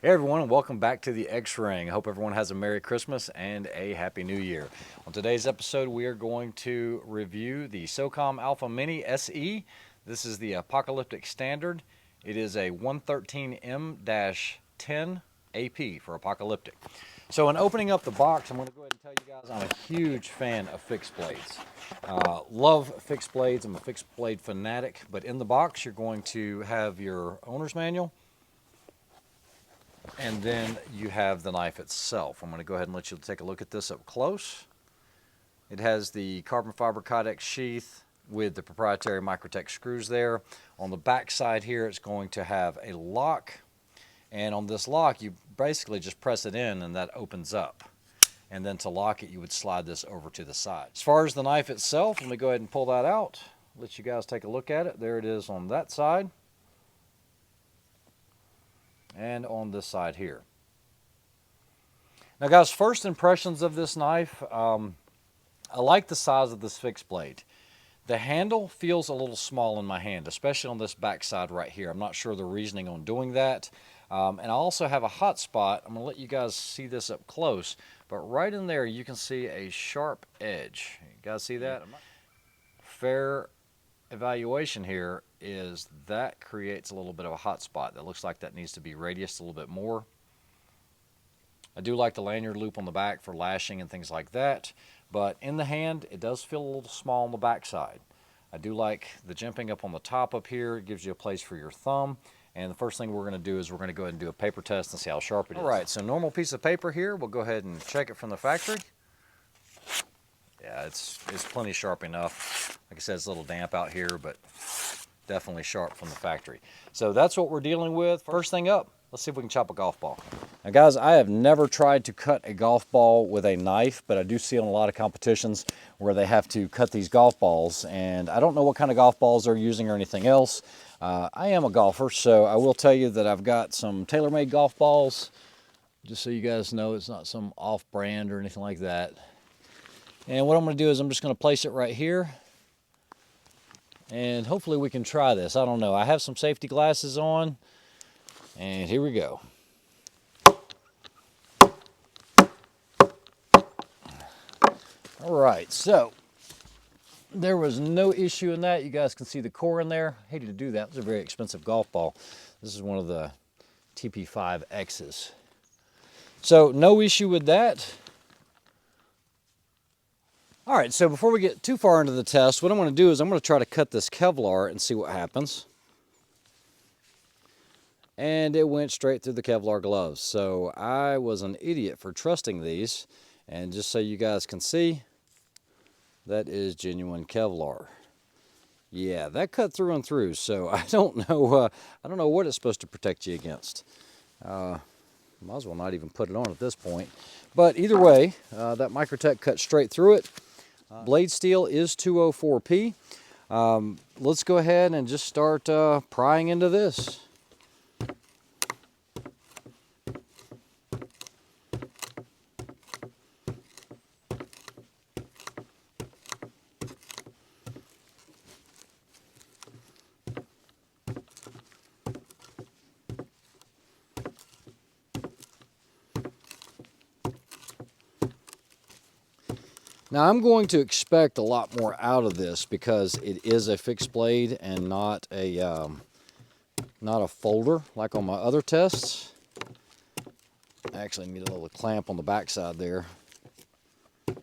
Hey everyone, and welcome back to the X-Ring. I hope everyone has a Merry Christmas and a Happy New Year. On today's episode, we are going to review the Socom Alpha Mini SE. This is the apocalyptic standard. It is a 113M-10 AP for apocalyptic. So in opening up the box, I'm going to go ahead and tell you guys I'm a huge fan of fixed blades. Love fixed blades. I'm a fixed blade fanatic. But in the box, you're going to have your owner's manual, and then you have the knife itself. I'm going to go ahead and let you take a look at this up close. It has the carbon fiber Kydex sheath with the proprietary Microtech screws there. On the back side here, it's going to have a lock. And on this lock, you basically just press it in and that opens up. And then to lock it, you would slide this over to the side. As far as the knife itself, let me go ahead and pull that out. Let you guys take a look at it. There it is on that side. And on this side here. Now guys, first impressions of this knife, I like the size of this fixed blade. The handle feels a little small in my hand, especially on this back side right here. I'm not sure the reasoning on doing that. And I also have a hot spot. I'm going to let you guys see this up close, but right in there you can see a sharp edge. You guys see that? Fair evaluation here is that creates a little bit of a hot spot. That looks like that needs to be radiused a little bit more. I do like the lanyard loop on the back for lashing and things like that, but in the hand it does feel a little small on the back side. I do like the jimping up on the top up here. It gives you a place for your thumb. And the first thing we're going to do is we're going to go ahead and do a paper test and see how sharp it is. All right, so normal piece of paper here. We'll go ahead and check it from the factory. Yeah, it's plenty sharp enough. Like I said, it's a little damp out here, but definitely sharp from the factory. So that's what we're dealing with. First thing up, let's see if we can chop a golf ball. Now guys, I have never tried to cut a golf ball with a knife, but I do see on a lot of competitions where they have to cut these golf balls, and I don't know what kind of golf balls they're using or anything else. I am a golfer, so I will tell you that I've got some tailor-made golf balls, just so you guys know it's not some off-brand or anything like that. And what I'm going to do is I'm just going to place it right here, and hopefully we can try this. I don't know. I have some safety glasses on, and here we go. All right, so there was no issue in that. You guys can see the core in there. I hated to do that. It was a very expensive golf ball. This is one of the TP5X's. So no issue with that. All right, so before we get too far into the test, what I'm going to do is I'm going to try to cut this Kevlar and see what happens. And it went straight through the Kevlar gloves. So I was an idiot for trusting these. And just so you guys can see, that is genuine Kevlar. Yeah, that cut through and through. So I don't know what it's supposed to protect you against. Might as well not even put it on at this point. But either way, that Microtech cut straight through it. Blade steel is 204P. Let's go ahead and just start prying into this. Now I'm going to expect a lot more out of this because it is a fixed blade and not a folder like on my other tests. I actually need a little clamp on the back side there. You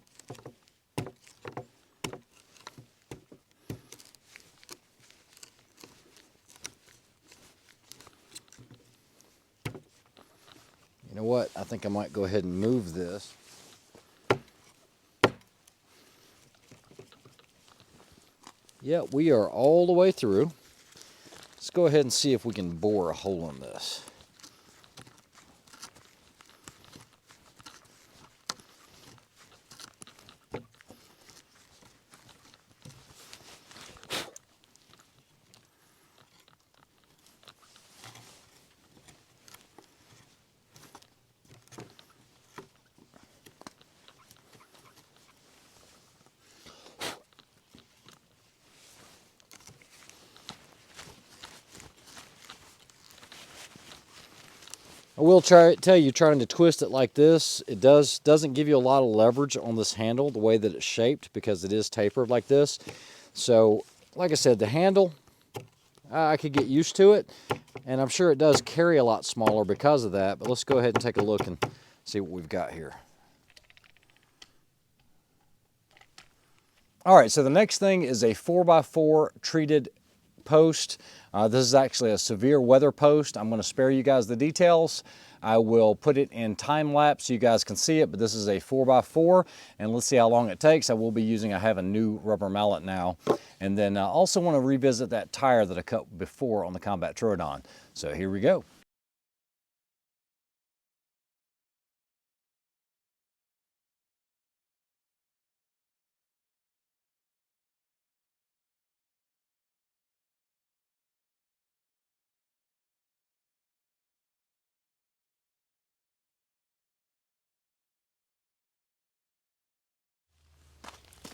know what? I think I might go ahead and move this. Yeah, we are all the way through. Let's go ahead and see if we can bore a hole in this. I will tell you, trying to twist it like this, it doesn't give you a lot of leverage on this handle the way that it's shaped because it is tapered like this. So, like I said, the handle, I could get used to it, and I'm sure it does carry a lot smaller because of that, but let's go ahead and take a look and see what we've got here. All right, so the next thing is a 4x4 treated post. This is actually a severe weather post. I'm going to spare you guys the details. I will put it in time lapse so you guys can see it, but this is a 4x4, and let's see how long it takes. I have a new rubber mallet now, and then I also want to revisit that tire that I cut before on the Combat Troodon. So here we go.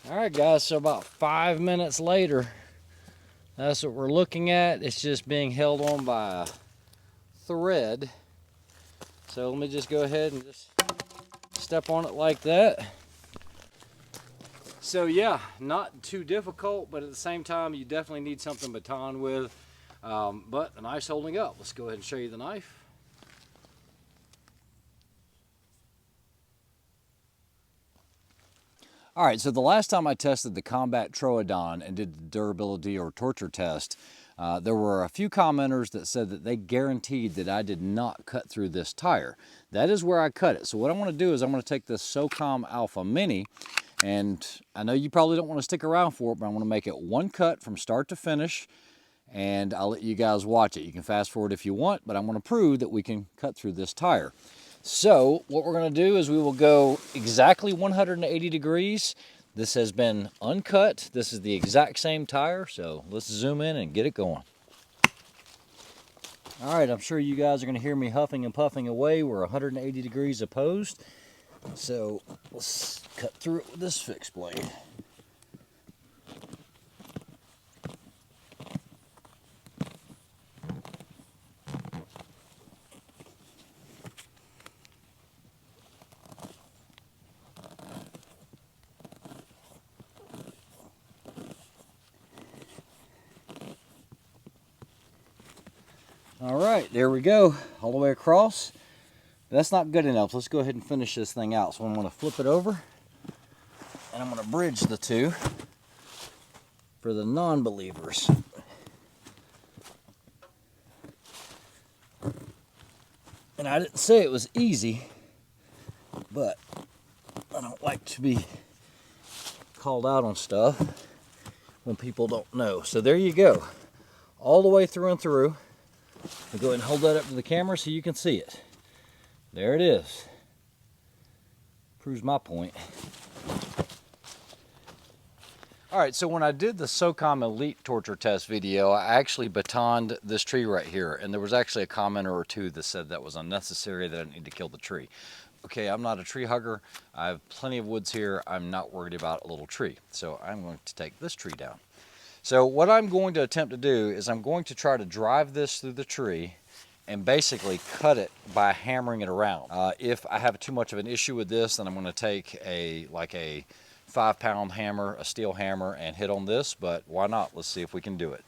All right, guys, so about 5 minutes later, that's what we're looking at. It's just being held on by a thread. So let me just go ahead and just step on it like that. So yeah, not too difficult, but at the same time, you definitely need something to baton with. But the knife's holding up. Let's go ahead and show you the knife. All right, so the last time I tested the Combat Troodon and did the durability or torture test, there were a few commenters that said that they guaranteed that I did not cut through this tire. That is where I cut it. So what I want to do is I'm going to take this Socom Alpha Mini, and I know you probably don't want to stick around for it, but I want to make it one cut from start to finish, and I'll let you guys watch it. You can fast forward if you want, but I'm going to prove that we can cut through this tire. So what we're going to do is we will go exactly 180 degrees. This has been uncut. This is the exact same tire, so let's zoom in and get it going. All right, I'm sure you guys are going to hear me huffing and puffing away. We're 180 degrees opposed, so let's cut through it with this fixed blade. All right, there we go, all the way across. That's not good enough. Let's go ahead and finish this thing out. So I'm going to flip it over, and I'm going to bridge the two for the non-believers. And I didn't say it was easy, but I don't like to be called out on stuff when people don't know. So there you go, all the way through and through. I'll go ahead and hold that up to the camera so you can see it. There it is. Proves my point. All right, so when I did the Socom Elite torture test video, I actually batoned this tree right here, and there was actually a commenter or two that said that was unnecessary, that I need to kill the tree. Okay, I'm not a tree hugger. I have plenty of woods here. I'm not worried about a little tree. So I'm going to take this tree down. So what I'm going to attempt to do is I'm going to try to drive this through the tree and basically cut it by hammering it around. If I have too much of an issue with this, then I'm going to take a 5-pound hammer, a steel hammer, and hit on this, but why not? Let's see if we can do it.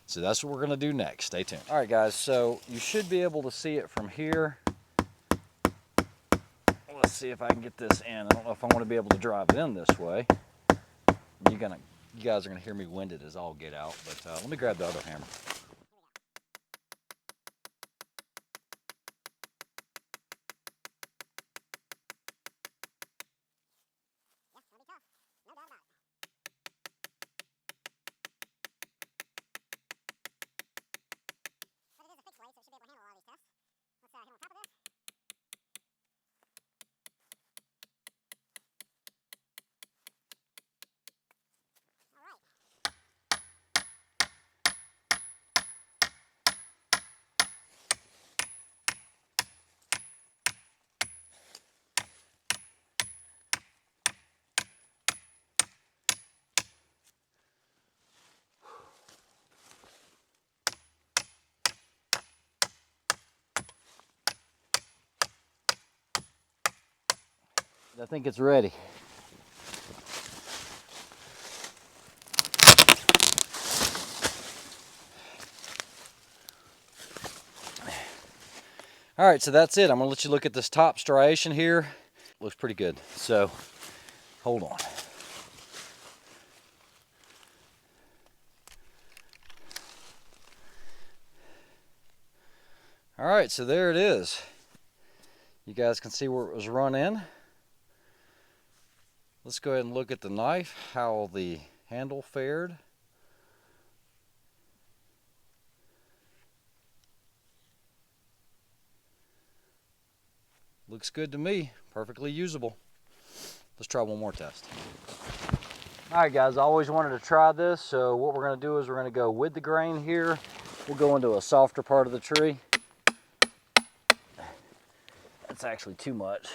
So that's what we're going to do next. Stay tuned. All right, guys, so you should be able to see it from here. Let's see if I can get this in. I don't know if I want to be able to drive it in this way. You guys are going to hear me winded as all get out, but let me grab the other hammer. I think it's ready. All right, so that's it. I'm gonna let you look at this top striation here. Looks pretty good. So hold on. All right, so there it is. You guys can see where it was run in. Let's go ahead and look at the knife, how the handle fared. Looks good to me, perfectly usable. Let's try one more test. All right guys, I always wanted to try this, so what we're gonna do is we're gonna go with the grain here. We'll go into a softer part of the tree. That's actually too much.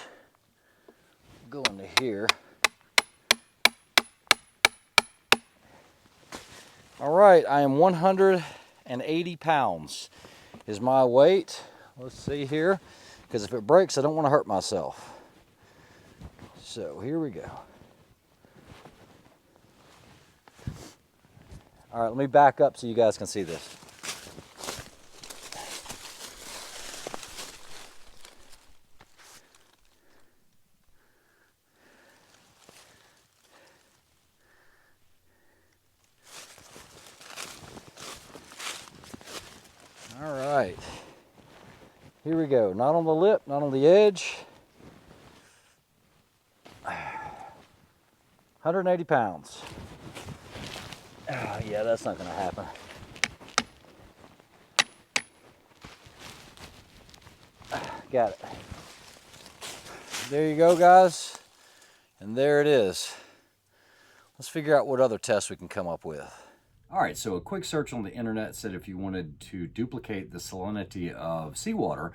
We'll go into here. All right, I am 180 pounds is my weight. Let's see here, because if it breaks, I don't want to hurt myself. So here we go. All right, let me back up so you guys can see this. All right, here we go. Not on the lip, not on the edge. 180 pounds. Oh, yeah, that's not gonna happen. Got it. There you go, guys. And there it is. Let's figure out what other tests we can come up with. All right, so a quick search on the internet said if you wanted to duplicate the salinity of seawater,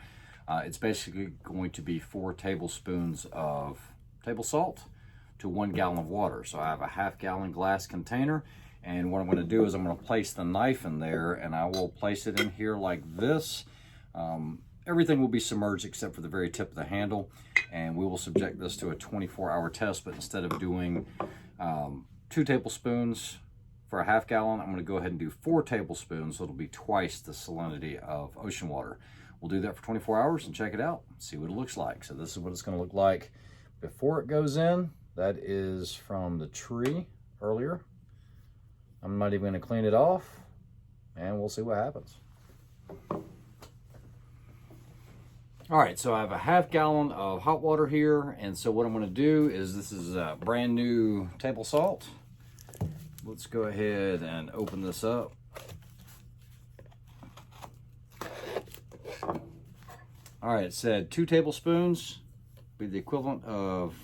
it's basically going to be 4 tablespoons of table salt to 1 gallon of water. So I have a half-gallon glass container, and what I'm going to do is I'm going to place the knife in there, and I will place it in here like this. Everything will be submerged except for the very tip of the handle, and we will subject this to a 24-hour test, but instead of doing 2 tablespoons for a half gallon, I'm going to go ahead and do 4 tablespoons, so it'll be twice the salinity of ocean water. We'll do that for 24 hours and check it out, see what it looks like. So this is what it's going to look like before it goes in. That is from the tree earlier. I'm not even going to clean it off, and we'll see what happens. All right, so I have a half gallon of hot water here, and so what I'm going to do is, this is brand new table salt. Let's go ahead and open this up. All right, it said 2 tablespoons be the equivalent of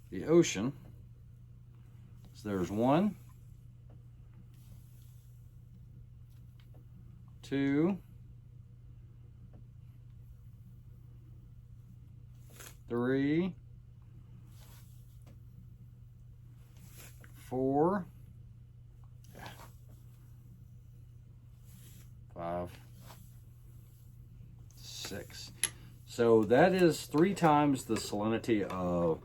the ocean. So there's 1, 2, 3, 4, 5, 6. So that is 3 times the salinity of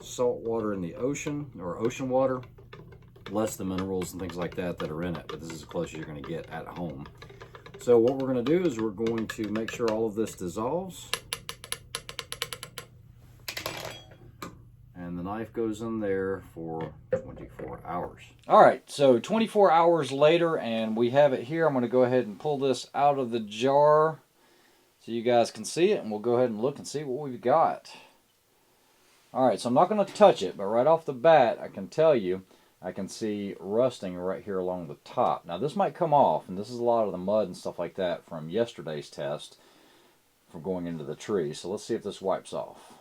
salt water in the ocean, or ocean water, less the minerals and things like that that are in it. But this is as close as you're going to get at home. So what we're going to do is we're going to make sure all of this dissolves. And the knife goes in there for 24 hours. All right, so 24 hours later, and we have it here. I'm going to go ahead and pull this out of the jar so you guys can see it, and we'll go ahead and look and see what we've got. All right, so I'm not going to touch it, but right off the bat, I can tell you, I can see rusting right here along the top. Now, this might come off, and this is a lot of the mud and stuff like that from yesterday's test from going into the tree. So let's see if this wipes off.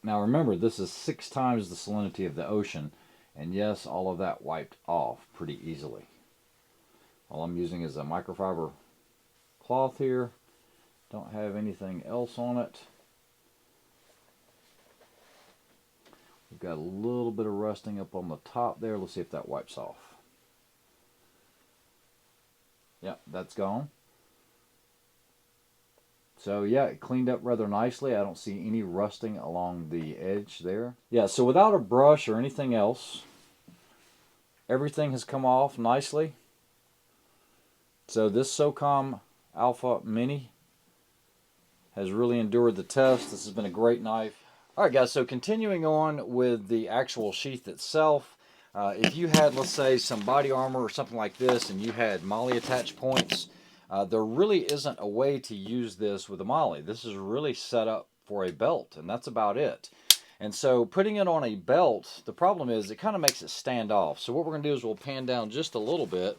Now remember, this is 6 times the salinity of the ocean, and yes, all of that wiped off pretty easily. All I'm using is a microfiber cloth here. Don't have anything else on it. We've got a little bit of rusting up on the top there. Let's see if that wipes off. Yep, that's gone. So yeah, it cleaned up rather nicely. I don't see any rusting along the edge there. Yeah, so without a brush or anything else, everything has come off nicely. So this Socom Alpha Mini has really endured the test. This has been a great knife. All right, guys, so continuing on with the actual sheath itself, if you had, let's say, some body armor or something like this and you had MOLLE attach points, there really isn't a way to use this with a MOLLE. This is really set up for a belt, and that's about it. And so putting it on a belt, the problem is it kind of makes it stand off. So what we're going to do is we'll pan down just a little bit.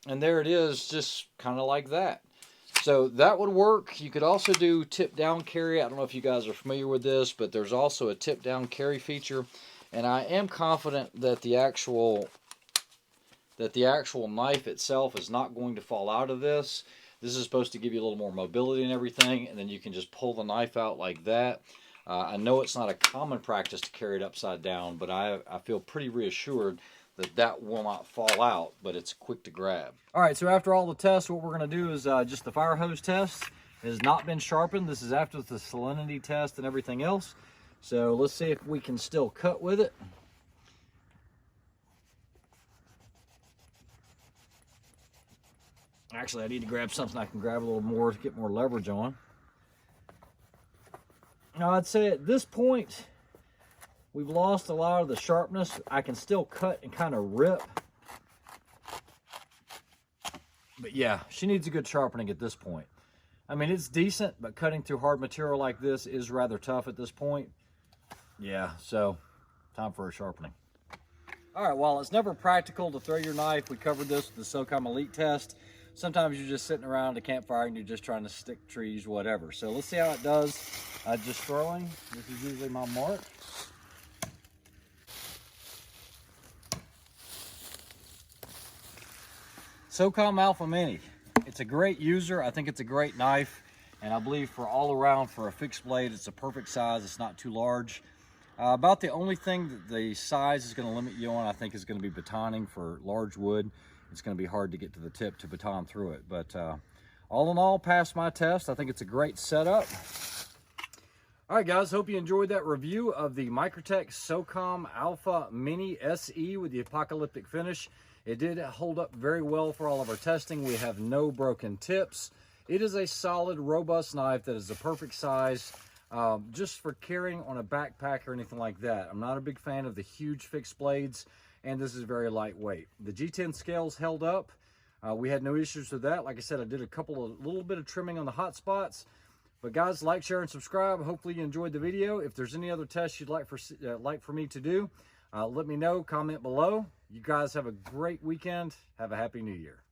And there it is, just kind of like that. So that would work. You could also do tip down carry. I don't know if you guys are familiar with this, but there's also a tip down carry feature. And I am confident that the actual knife itself is not going to fall out of this. This is supposed to give you a little more mobility and everything, and then you can just pull the knife out like that. I know it's not a common practice to carry it upside down, but I feel pretty reassured that that will not fall out, but it's quick to grab. All right, so after all the tests, what we're going to do is just the Firehose test. It has not been sharpened. This is after the salinity test and everything else. So let's see if we can still cut with it. Actually, I need to grab something I can grab a little more to get more leverage on. Now, I'd say at this point, we've lost a lot of the sharpness. I can still cut and kind of rip. But yeah, she needs a good sharpening at this point. I mean, it's decent, but cutting through hard material like this is rather tough at this point. Yeah, so time for a sharpening. All right, well, it's never practical to throw your knife. We covered this with the Socom Elite test. Sometimes you're just sitting around a campfire and you're just trying to stick trees, whatever. So let's see how it does. Just throwing. This is usually my mark. Socom Alpha Mini. It's a great user. I think it's a great knife. And I believe for all around, for a fixed blade, it's a perfect size. It's not too large. About the only thing that the size is going to limit you on, I think, is going to be batoning for large wood. It's going to be hard to get to the tip to baton through it. But all in all, passed my test. I think it's a great setup. All right, guys, hope you enjoyed that review of the Microtech Socom Alpha Mini SE with the apocalyptic finish. It did hold up very well for all of our testing. We have no broken tips. It is a solid, robust knife that is the perfect size just for carrying on a backpack or anything like that. I'm not a big fan of the huge fixed blades, and this is very lightweight. The G10 scales held up. We had no issues with that. Like I said, I did a little bit of trimming on the hot spots. But guys, like, share, and subscribe. Hopefully you enjoyed the video. If there's any other tests you'd like for me to do, let me know. Comment below. You guys have a great weekend. Have a happy new year.